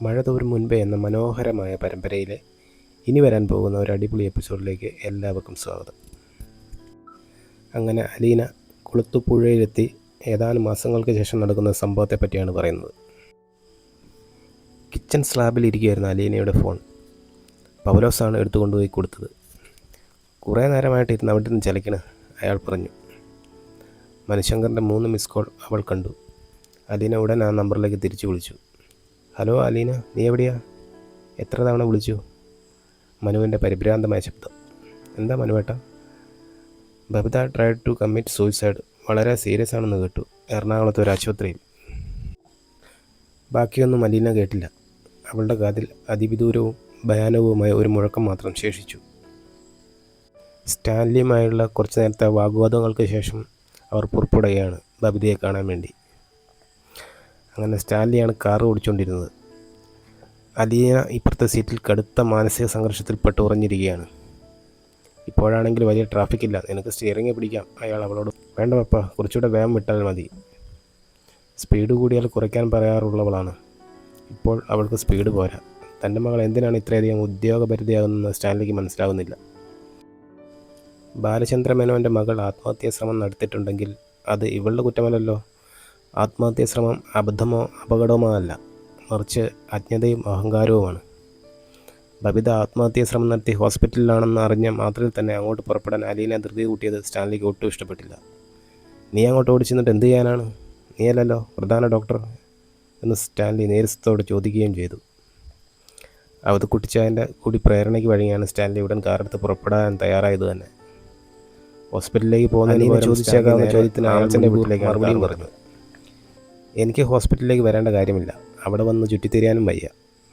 മഴ തോരും മുൻപേ എന്ന മനോഹരമായ പരമ്പരയിലെ ഇനി വരാൻ പോകുന്ന ഒരു അടിപൊളി എപ്പിസോഡിലേക്ക് എല്ലാവർക്കും സ്വാഗതം. അങ്ങനെ അലീന കുളത്തുപുഴയിലെത്തി ഏതാനും മാസങ്ങൾക്ക് ശേഷം നടക്കുന്ന സംഭവത്തെ പറ്റിയാണ് പറയുന്നത്. കിച്ചൺ സ്ലാബിൽ ഇരിക്കുകയായിരുന്നു അലീനയുടെ ഫോൺ. പൗലോസാണ് എടുത്തുകൊണ്ടുപോയി കൊടുത്തത്. കുറേ നേരമായിട്ട് ഇരുന്ന് അവിടെ നിന്ന് ചലിക്കണ്, അയാൾ പറഞ്ഞു. മനുശങ്കറിൻ്റെ 3 മിസ് കോൾ അവൾ കണ്ടു. അലീന ഉടൻ ആ നമ്പറിലേക്ക് തിരിച്ചു വിളിച്ചു. ഹലോ അലീന, നീ എവിടെയാ? എത്ര തവണ വിളിച്ചു? മനുവിൻ്റെ പരിഭ്രാന്തമായ ശബ്ദം. എന്താ മനുവേട്ട? Babitha tried to commit suicide. വളരെ സീരിയസ് ആണെന്ന് കേട്ടു. എറണാകുളത്ത് ഒരു ആശുപത്രിയിൽ. ബാക്കിയൊന്നും അലീന കേട്ടില്ല. അവളുടെ കാതിൽ അതിവിദൂരവും ഭയാനകവുമായ ഒരു മുഴക്കം മാത്രം ശേഷിച്ചു. സ്റ്റാൻലിയുമായുള്ള കുറച്ച് നേരത്തെ വാഗ്വാദങ്ങൾക്ക് ശേഷം അവർ പുറപ്പെടുകയാണ് ബബിതയെ കാണാൻ വേണ്ടി. അങ്ങനെ സ്റ്റാൻലിയാണ് കാർ ഓടിച്ചുകൊണ്ടിരുന്നത്. അലീന ഇപ്പുറത്തെ സീറ്റിൽ കടുത്ത മാനസിക സംഘർഷത്തിൽപ്പെട്ട് ഉറഞ്ഞിരിക്കുകയാണ്. ഇപ്പോഴാണെങ്കിൽ വലിയ ട്രാഫിക്കില്ല, നിനക്ക് സ്റ്റിയറിംഗ് പിടിക്കാം, അയാൾ അവളോട്. വേണ്ട പപ്പ, കുറച്ചുകൂടെ വേഗം വിട്ടാൽ മതി. സ്പീഡ് കൂടിയാൽ കുറയ്ക്കാൻ പറയാറുള്ളവളാണ്. ഇപ്പോൾ അവൾക്ക് സ്പീഡ് പോരാ. തൻ്റെ മകൾ എന്തിനാണ് ഇത്രയധികം ഉദ്യോഗപരിധിയാകുന്നതെന്ന് സ്റ്റാൻലിക്ക് മനസ്സിലാകുന്നില്ല. ബാലചന്ദ്ര മേനോൻ്റെ മകൾ ആത്മഹത്യാശ്രമം നടത്തിയിട്ടുണ്ടെങ്കിൽ അത് ഇവളുടെ കുറ്റമല്ലല്ലോ. ആത്മഹത്യാശ്രമം അബദ്ധമോ അപകടമോ അല്ല, മറിച്ച് അജ്ഞതയും അഹങ്കാരവുമാണ്. ബബിത ആത്മഹത്യാശ്രമം നടത്തി ഹോസ്പിറ്റലിലാണെന്ന് അറിഞ്ഞ മാത്രയിൽ തന്നെ അങ്ങോട്ട് പുറപ്പെടാൻ അലീന ധൃതി കൂട്ടിയത് സ്റ്റാൻലിക്ക് ഒട്ടും ഇഷ്ടപ്പെട്ടില്ല. നീ അങ്ങോട്ട് ഓടിച്ചു നിന്നിട്ട് എന്ത് ചെയ്യാനാണ്? നീയല്ലല്ലോ പ്രധാന ഡോക്ടർ എന്ന് സ്റ്റാൻലി നേരത്തോട് ചോദിക്കുകയും ചെയ്തു. അവത് കുട്ടിച്ചായൻ്റെ കൂടി പ്രേരണയ്ക്ക് വഴിയാണ് സ്റ്റാൻലി ഉടൻ കാറെടുത്ത് പുറപ്പെടാൻ തയ്യാറായത് തന്നെ. ഹോസ്പിറ്റലിലേക്ക് പോകുന്നതിന് ചോദിച്ചേക്കാവുന്ന ചോദ്യത്തിന് അച്ഛൻ്റെ വീട്ടിലേക്ക് മറുപടിയും പറഞ്ഞു. എനിക്ക് ഹോസ്പിറ്റലിലേക്ക് വരേണ്ട കാര്യമില്ല, അവിടെ വന്ന് ചുറ്റിത്തിരിയാനും വയ്യ.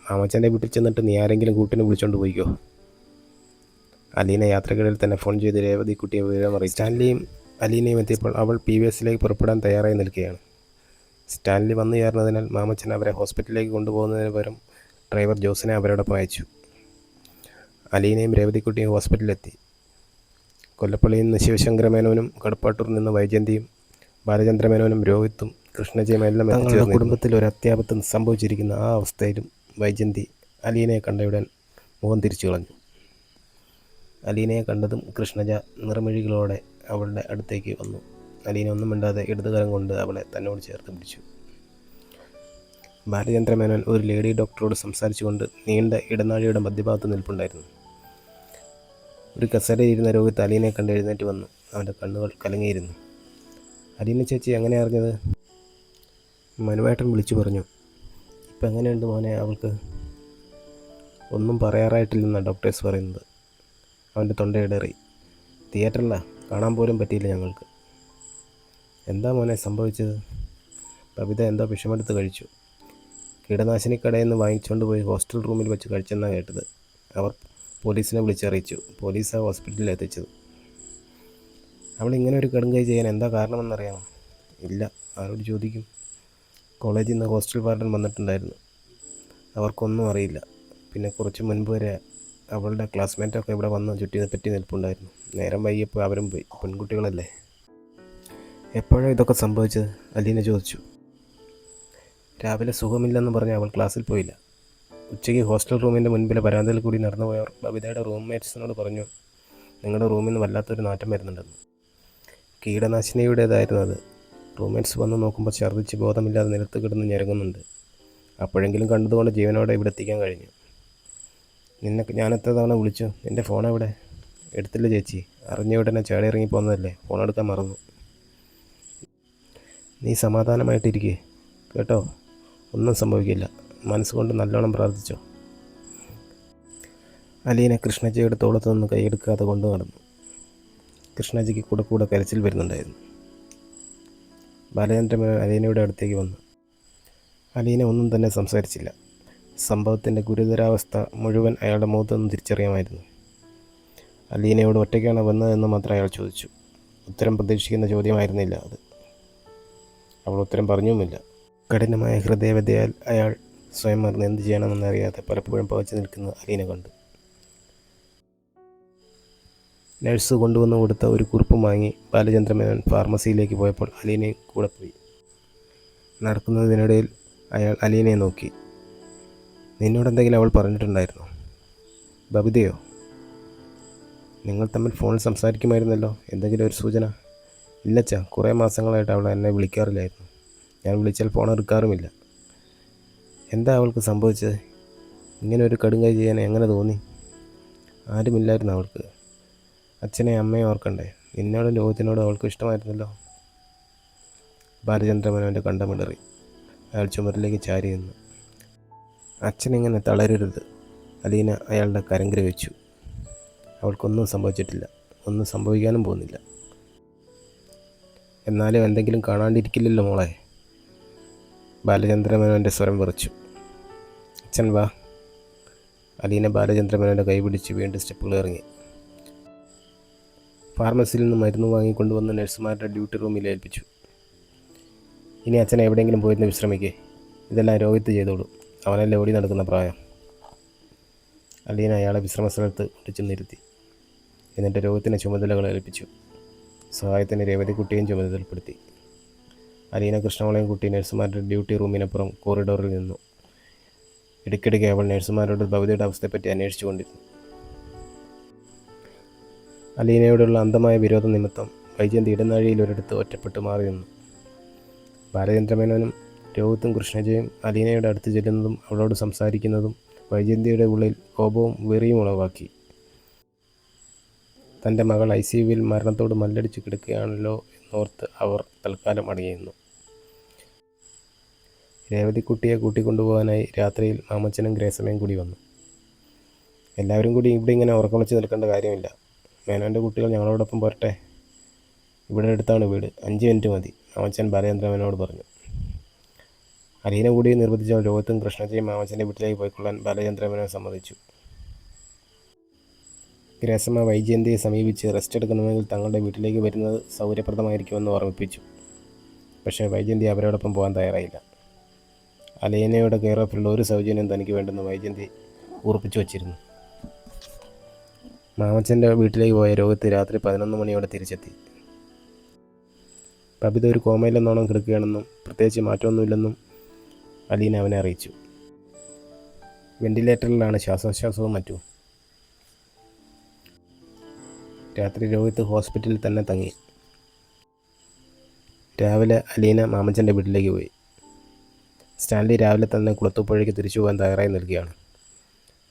മാമച്ചൻ്റെ വീട്ടിൽ ചെന്നിട്ട് നീ ആരെങ്കിലും കൂട്ടിന് വിളിച്ചുകൊണ്ട് പോയിക്കോ. അലീന യാത്രക്കിടയിൽ തന്നെ ഫോൺ ചെയ്ത് രേവതി കുട്ടിയെ വിവരം അറിയിച്ചു. സ്റ്റാൻലിയും അലീനയും എത്തിയപ്പോൾ അവൾ PVSലേക്ക് പുറപ്പെടാൻ തയ്യാറായി നിൽക്കുകയാണ്. സ്റ്റാൻലി വന്നു ചേർന്നതിനാൽ മാമച്ചൻ അവരെ ഹോസ്പിറ്റലിലേക്ക് കൊണ്ടുപോകുന്നതിന് പകരം ഡ്രൈവർ ജോസിനെ അവരോടൊപ്പം അയച്ചു. അലീനയും രേവതിക്കുട്ടിയും ഹോസ്പിറ്റലിലെത്തി. കൊല്ലപ്പള്ളിയിൽ നിന്ന് ശിവശങ്കരമേനോനും കടപ്പാട്ടൂരിൽ നിന്ന് വൈജന്തിയും ബാലചന്ദ്രമേനോനും രോഹിത്തും കൃഷ്ണജയും എല്ലാം എത്തിച്ചേർന്നു. കുടുംബത്തിൽ ഒരു അത്യാപത്തം സംഭവിച്ചിരിക്കുന്ന ആ അവസ്ഥയിലും വൈജന്തി അലീനയെ കണ്ടയുടൻ മുഖം തിരിച്ചു കളഞ്ഞു. അലീനയെ കണ്ടതും കൃഷ്ണജ നിറമിഴികളോടെ അവളുടെ അടുത്തേക്ക് വന്നു. അലീന ഒന്നും മിണ്ടാതെ ഇടതുകരം കൊണ്ട് അവളെ തന്നോട് ചേർത്ത് പിടിച്ചു. ബാലചന്ദ്രമേനോൻ ഒരു ലേഡി ഡോക്ടറോട് സംസാരിച്ചുകൊണ്ട് നീണ്ട ഇടനാഴിയുടെ മധ്യഭാഗത്ത് നിൽപ്പുണ്ടായിരുന്നു. ഒരു കസേരയിരുന്ന രോഹിത്ത് അലീനയെ കണ്ട് എഴുന്നേറ്റ് വന്നു. അവൻ്റെ കണ്ണുകൾ കലങ്ങിയിരുന്നു. അലീന ചേച്ചി എങ്ങനെ അറിഞ്ഞത്? മനുവേട്ടൻ വിളിച്ചു പറഞ്ഞു. ഇപ്പം എങ്ങനെയുണ്ട് മോനെ അവൾക്ക്? ഒന്നും പറയാറായിട്ടില്ലെന്നാണ് ഡോക്ടേഴ്സ് പറയുന്നത്. അവൻ്റെ തൊണ്ടയിടറി. തിയേറ്ററിലാണ്, കാണാൻ പോലും പറ്റിയില്ല ഞങ്ങൾക്ക്. എന്താ മോനെ സംഭവിച്ചത്? ബബിത എന്തോ വിഷമെടുത്ത് കഴിച്ചു. കീടനാശിനി കടയിൽ നിന്ന് വാങ്ങിച്ചുകൊണ്ട് പോയി ഹോസ്റ്റൽ റൂമിൽ വെച്ച് കഴിച്ചെന്നാണ് കേട്ടത്. അവർ പോലീസിനെ വിളിച്ചറിയിച്ചു. പോലീസാണ് ഹോസ്പിറ്റലിൽ എത്തിച്ചത്. അവൾ ഇങ്ങനെ ഒരു കടുങ്കൈ ചെയ്യാൻ എന്താ കാരണമെന്നറിയാമോ? ഇല്ല, ആരോട് ചോദിക്കും? കോളേജിൽ നിന്ന് ഹോസ്റ്റൽ വാർഡൻ വന്നിട്ടുണ്ടായിരുന്നു. അവർക്കൊന്നും അറിയില്ല. പിന്നെ കുറച്ച് മുൻപ് വരെ അവളുടെ ക്ലാസ്മേറ്റൊക്കെ ഇവിടെ വന്ന് ചുറ്റി നിൽപ്പുണ്ടായിരുന്നു. നേരം വൈകിയപ്പോൾ അവരും പോയി. പെൺകുട്ടികളല്ലേ. എപ്പോഴാണ് ഇതൊക്കെ സംഭവിച്ചത്? അലീന ചോദിച്ചു. രാവിലെ സുഖമില്ലെന്ന് പറഞ്ഞ് അവൾ ക്ലാസ്സിൽ പോയില്ല. ഉച്ചയ്ക്ക് ഹോസ്റ്റൽ റൂമിൻ്റെ മുൻപിലെ വരാന്തയിൽ കൂടി നടന്നു പോയവർ ബബിതയുടെ റൂംമേറ്റ്സിനോട് പറഞ്ഞു, നിങ്ങളുടെ റൂമിൽ നിന്ന് വല്ലാത്തൊരു നാറ്റം വരുന്നുണ്ടെന്ന്. കീടനാശിനിയുടേതായിരുന്നു അത്. റൂംമേറ്റ്സ് വന്ന് നോക്കുമ്പോൾ ഛർദ്ദിച്ച് ബോധമില്ലാതെ നിലത്ത് കിടന്ന് ഞെരങ്ങുന്നുണ്ട്. അപ്പോഴെങ്കിലും കണ്ടതുകൊണ്ട് ജീവനോടെ ഇവിടെ എത്തിക്കാൻ കഴിഞ്ഞു. നിന്നെ ഞാൻ എത്ര തവണ വിളിച്ചു? നിൻ്റെ ഫോൺ എവിടെ? എടുത്തില്ല ചേച്ചി. അറിഞ്ഞ ഉടനെ ചാടി ഇറങ്ങി പോകുന്നതല്ലേ, ഫോൺ എടുക്കാൻ മറന്നു. നീ സമാധാനമായിട്ടിരിക്കേ കേട്ടോ, ഒന്നും സംഭവിക്കില്ല. മനസ്സുകൊണ്ട് നല്ലോണം പ്രാർത്ഥിച്ചോ. അലീന കൃഷ്ണജയുടെ തോളത്ത് നിന്ന് കൈയെടുക്കാതെ കൊണ്ടു നടന്നു. കൃഷ്ണജിക്ക് കൂടെ കരച്ചിൽ വരുന്നുണ്ടായിരുന്നു. ബാലചന്ദ്രമേനോൻ അലീനയുടെ അടുത്തേക്ക് വന്നു. അലീന ഒന്നും തന്നെ സംസാരിച്ചില്ല. സംഭവത്തിൻ്റെ ഗുരുതരാവസ്ഥ മുഴുവൻ അയാളുടെ മുഖത്തു നിന്ന് തിരിച്ചറിയാമായിരുന്നു. അലീനയോട് ഒറ്റയ്ക്കാണ് വന്നതെന്ന് മാത്രം അയാൾ ചോദിച്ചു. ഉത്തരം പ്രതീക്ഷിക്കുന്ന ചോദ്യമായിരുന്നില്ല അത്. അവൾ ഉത്തരം പറഞ്ഞുമില്ല. കഠിനമായ ഹൃദയവ്യതയാൽ അയാൾ സ്വയം മറന്ന് എന്ത് ചെയ്യണമെന്നറിയാതെ പലപ്പോഴും പകച്ചു നിൽക്കുന്ന അലീന കണ്ടു. നഴ്സ് കൊണ്ടുവന്ന് കൊടുത്ത ഒരു കുറിപ്പും വാങ്ങി ബാലചന്ദ്രമേനോൻ ഫാർമസിയിലേക്ക് പോയപ്പോൾ അലീനയും കൂടെ പോയി. നടക്കുന്നതിനിടയിൽ അയാൾ അലീനയെ നോക്കി. നിന്നോടെന്തെങ്കിലും അവൾ പറഞ്ഞിട്ടുണ്ടായിരുന്നോ? ബബിതയോ? നിങ്ങൾ തമ്മിൽ ഫോണിൽ സംസാരിക്കുമായിരുന്നല്ലോ. എന്തെങ്കിലും ഒരു സൂചന? ഇല്ലച്ചാ, കുറേ മാസങ്ങളായിട്ട് അവൾ എന്നെ വിളിക്കാറില്ലായിരുന്നു. ഞാൻ വിളിച്ചാൽ ഫോൺ എടുക്കാറുമില്ല. എന്താ അവൾക്ക് സംഭവിച്ചത്? ഇങ്ങനെ ഒരു കടുങ്കൈ ചെയ്യാൻ എങ്ങനെ തോന്നി? ആരുമില്ലായിരുന്നു അവൾക്ക്. അച്ഛനെ അമ്മയെ ഓർക്കണ്ടേ? നിന്നോടും ലോകത്തിനോടും അവൾക്ക് ഇഷ്ടമായിരുന്നല്ലോ. ബാലചന്ദ്രമേനോൻ്റെ കണ്ടമിടറി. അയാൾ ചുമരിലേക്ക് ചാരി നിന്നു. അച്ഛനിങ്ങനെ തളരരുത്. അലീന അയാളുടെ കരങ്കര വെച്ചു. അവൾക്കൊന്നും സംഭവിച്ചിട്ടില്ല, ഒന്നും സംഭവിക്കാനും പോകുന്നില്ല. എന്നാലും എന്തെങ്കിലും കാണാണ്ടിരിക്കില്ലല്ലോ മോളെ. ബാലചന്ദ്രമേനോൻ്റെ സ്വരം വിറച്ചു. അച്ഛൻ വാ. അലീന ബാലചന്ദ്രമേനോൻ്റെ കൈ പിടിച്ച് വീണ്ടും സ്റ്റെപ്പുകൾ ഇറങ്ങി. ഫാർമസിയിൽ നിന്ന് മരുന്ന് വാങ്ങിക്കൊണ്ടുവന്ന് നഴ്സുമാരുടെ ഡ്യൂട്ടി റൂമിൽ ഏൽപ്പിച്ചു. ഇനി അച്ഛൻ എവിടെയെങ്കിലും പോയിരുന്ന് വിശ്രമിക്കേ. ഇതെല്ലാം രോഹിത്ത് ചെയ്തോളൂ. അവനല്ലേ ഓടി നടക്കുന്ന പ്രായം. അലീന അയാളെ വിശ്രമ സ്ഥലത്ത് ഒട്ടിച്ചു നിർത്തി. എന്നിട്ട് രോഹിത്തിനെ ചുമതലകൾ ഏൽപ്പിച്ചു. സഹായത്തിന് രേവതിക്കുട്ടിയും ചുമതലപ്പെടുത്തി. അലീന കൃഷ്ണമളയും കുട്ടി നഴ്സുമാരുടെ ഡ്യൂട്ടി റൂമിനപ്പുറം കോറിഡോറിൽ നിന്നു. ഇടയ്ക്കിടയ്ക്ക് അവൾ നഴ്സുമാരോട് ഭവിതയുടെ അവസ്ഥയെപ്പറ്റി അന്വേഷിച്ചു കൊണ്ടിരുന്നു. അലീനയോടുള്ള അന്ധമായ വിരോധം നിമിത്തം വൈജയന്തി ഇടനാഴിയിൽ ഒരിടത്ത് ഒറ്റപ്പെട്ട് മാറി നിന്നു. ബാലചന്ദ്രമേനോനും രോഹിത്തും കൃഷ്ണജയും അലീനയുടെ അടുത്ത് ചെല്ലുന്നതും അവളോട് സംസാരിക്കുന്നതും വൈജയന്തിയുടെ ഉള്ളിൽ കോപവും വെറിയും ഉളവാക്കി. തൻ്റെ മകൾ ICUവിൽ മരണത്തോട് മല്ലടിച്ച് കിടക്കുകയാണല്ലോ എന്നോർത്ത് അവർ തൽക്കാലം അടങ്ങിയിരുന്നു. രേവതിക്കുട്ടിയെ കൂട്ടിക്കൊണ്ടുപോകാനായി രാത്രിയിൽ മാമച്ചനും ഗ്രേസമ്മയും കൂടി വന്നു. എല്ലാവരും കൂടി ഇവിടെ ഇങ്ങനെ ഉറക്കമിളച്ച് നിൽക്കേണ്ട കാര്യമില്ല. മേനോൻ്റെ കുട്ടികൾ ഞങ്ങളോടൊപ്പം പോരട്ടെ. ഇവിടെ അടുത്താണ് വീട്, 5 മിനിറ്റ് മതി, മാമച്ചൻ ബാലചന്ദ്രമേനോട് പറഞ്ഞു. അലീന കൂടി നിർബന്ധിച്ച രോഹിത്തും കൃഷ്ണജയും മാമച്ചൻ്റെ വീട്ടിലേക്ക് പോയിക്കൊള്ളാൻ ബാലചന്ദ്രമേനോൻ സമ്മതിച്ചു. ഗ്രേസമ്മ വൈജയന്തിയെ സമീപിച്ച് റെസ്റ്റ് എടുക്കണമെങ്കിൽ തങ്ങളുടെ വീട്ടിലേക്ക് വരുന്നത് സൗകര്യപ്രദമായിരിക്കുമെന്ന് ഓർമ്മിപ്പിച്ചു. പക്ഷേ വൈജയന്തി അവരോടൊപ്പം പോകാൻ തയ്യാറായില്ല. അലീനയുടെ കെയർ ഓഫിലുള്ള ഒരു സൗജന്യം തനിക്ക് വേണ്ടെന്ന് വൈജയന്തി ഉറപ്പിച്ചു വച്ചിരുന്നു. മാമച്ചൻ്റെ വീട്ടിലേക്ക് പോയ രോഹിത്ത് രാത്രി 11 മണിയോടെ തിരിച്ചെത്തി. ബബിത ഒരു കോമയിലെന്നോണം കിടക്കുകയാണെന്നും പ്രത്യേകിച്ച് മാറ്റമൊന്നുമില്ലെന്നും അലീന അവനെ അറിയിച്ചു. വെന്റിലേറ്ററിലാണ് ശ്വാസോച്ഛ്വാസവും മറ്റും. രാത്രി രോഹിത്ത് ഹോസ്പിറ്റലിൽ തന്നെ തങ്ങി. രാവിലെ അലീന മാമച്ചൻ്റെ വീട്ടിലേക്ക് പോയി. സ്റ്റാൻലി രാവിലെ തന്നെ കുളത്തൂപ്പുഴയ്ക്ക് തിരിച്ചു പോകാൻ തയ്യാറായി നിൽക്കുകയാണ്.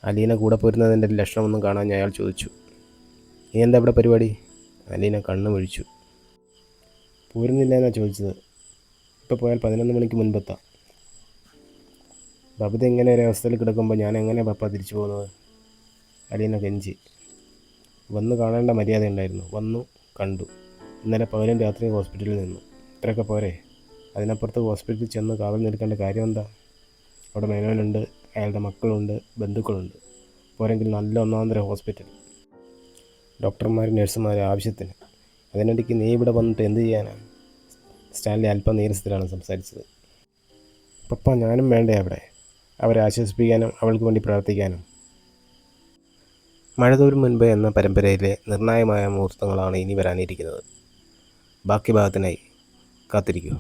അലീന കൂടെ പോരുന്നതിൻ്റെ ലക്ഷണമൊന്നും കാണാൻ അയാൾ ചോദിച്ചു. നീ എന്താ ഇവിടെ പരിപാടി? അലീന കണ്ണു ഒഴിച്ചു. പോരുന്നില്ല എന്നാണ് ചോദിച്ചത്. ഇപ്പോൾ പോയാൽ 11 മണിക്ക് മുൻപെത്താം. ബബിത ഇങ്ങനെ ഒരു അവസ്ഥയിൽ കിടക്കുമ്പോൾ ഞാൻ എങ്ങനെ പപ്പ തിരിച്ചു പോകുന്നത്? അലീന കെഞ്ചി. വന്ന് കാണേണ്ട മര്യാദ ഉണ്ടായിരുന്നു. വന്നു, കണ്ടു. ഇന്നലെ പകലും രാത്രി ഹോസ്പിറ്റലിൽ നിന്നു. ഇത്രയൊക്കെ പോരെ? അതിനപ്പുറത്ത് ഹോസ്പിറ്റലിൽ ചെന്ന് കാവൽ നിൽക്കേണ്ട കാര്യം എന്താ? അവിടെ മേനോനുണ്ട്, അയാളുടെ മക്കളുണ്ട്, ബന്ധുക്കളുണ്ട്. പോരെങ്കിൽ നല്ല ഒന്നാന്തര ഹോസ്പിറ്റൽ, ഡോക്ടർമാർ, നഴ്സുമാർ ആവശ്യത്തിന്. അതിനിടയ്ക്ക് നീ ഇവിടെ വന്നിട്ട് എന്ത് ചെയ്യാനാണ്? സ്റ്റാൻലി അല്പം നീരസത്തിലാണ് സംസാരിച്ചത്. പപ്പ, ഞാനും വേണ്ടേ അവിടെ? അവരെ ആശ്വസിപ്പിക്കാനും അവൾക്ക് വേണ്ടി പ്രാർത്ഥിക്കാനും. മഴ തോരും മുൻപ് എന്ന പരമ്പരയിലെ നിർണായകമായ മുഹൂർത്തങ്ങളാണ് ഇനി വരാനിരിക്കുന്നത്. ബാക്കി ഭാഗത്തിനായി കാത്തിരിക്കൂ.